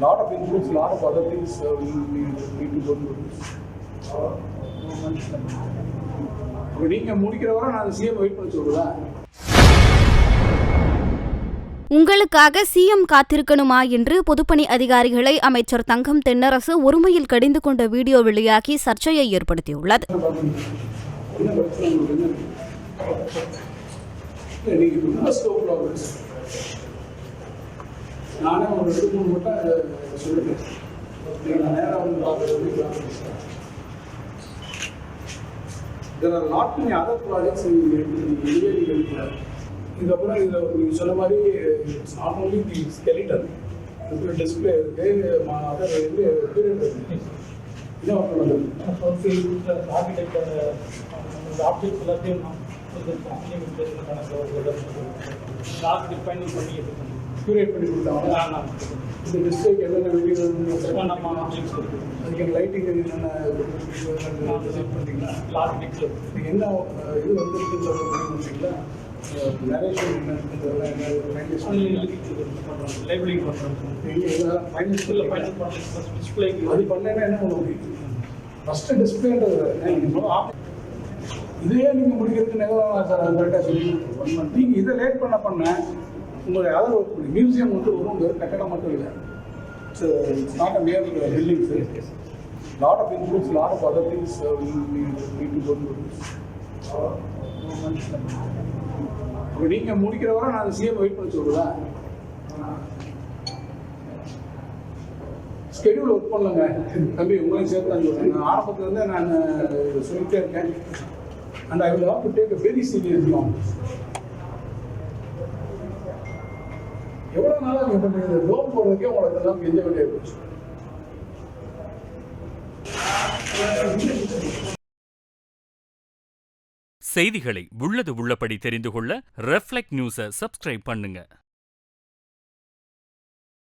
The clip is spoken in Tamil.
lot of influence, lot of other things we need to go through. நீங்க முடிக்கிற வரை நான் சிஎம் வெயிட் பண்ண சொல்லுவேன். உங்களுக்காக சிஎம் காத்திருக்கணுமா என்று பொதுப்பணி அதிகாரிகளை அமைச்சர் தங்கம் தென்னரசு ஒருமையில் கடிந்து கொண்ட வீடியோ வெளியாகி சர்ச்சையை ஏற்படுத்தியுள்ளது. நானே ஒரு 2-3 மட்டும் சொல்லிட்டேன். நேரம் வந்து பார்க்குறது. There are not many other projects in India. இதுக்கப்புறம் இதில் நீங்கள் சொன்ன மாதிரி it's not only the skeleton display இருக்குது, அதர் என்ன ஒர்க் பண்ணுறது ஆர்கிடெக்ட் ஆப்ஜெக்ட் எல்லாத்தையும் டிஃபைனிங் பண்ணி க்யூரேட் பண்ணி கொடுத்தாங்க. இந்த டிஸ்பிளேக்கு என்னென்ன வீடியோ நம்ம ஆப்ஜெக்ட்ஸ் இருக்குது, அதுக்கு லைட்டிங் என்னென்ன செட் பண்ணிங்கன்னா ஆர்கிடெக்ட் நீங்கள் என்ன இது வந்துருக்குன்னு சொல்ல முடியுங்களா? நரேஷன் லேபிளிங் டிஸ்பிளே அது பண்ணேன்னா என்ன பண்ண முடியும்? ஃபஸ்ட்டு டிஸ்பிளேன்றது இதையே நீங்கள் முடிக்கிறதுக்கு நிகழ்வாங்க சார். அது கரெக்டாக சொல்லி 1 month நீங்கள் இதை லேட் பண்ண உங்களுடைய அதர் ஒர்க் பண்ணி மியூசியம் வந்து ஒரு கட்டடம் மட்டும் இல்லை. It's not a mere building sir. Lot of influence, lot of other things need to go through. நீங்க முடிக்கிற வரை நான் சிஎம் வெயிட் பண்ண சொல்லுவேன். ஸ்கெடியூல் ஒர்க் பண்ணலங்க தம்பி, உங்களையும் சேர்த்து தான் சொல்றேன். நான் ஆரம்பத்துலேருந்தே நான் சொல்லிட்டே இருக்கேன். And I will have to take a very serious long. எவ்வளோ நாளாக நீங்கள் பண்ணுறீங்க? லோன் போடுறதுக்கே உங்களுக்கு எல்லாம் கெஞ்ச வேண்டிய போச்சு. செய்திகளை உள்ளது உள்ளபடி தெரிந்து கொள்ள ரெஃப்ளெக்ட் நியூஸை சப்ஸ்கிரைப் பண்ணுங்க.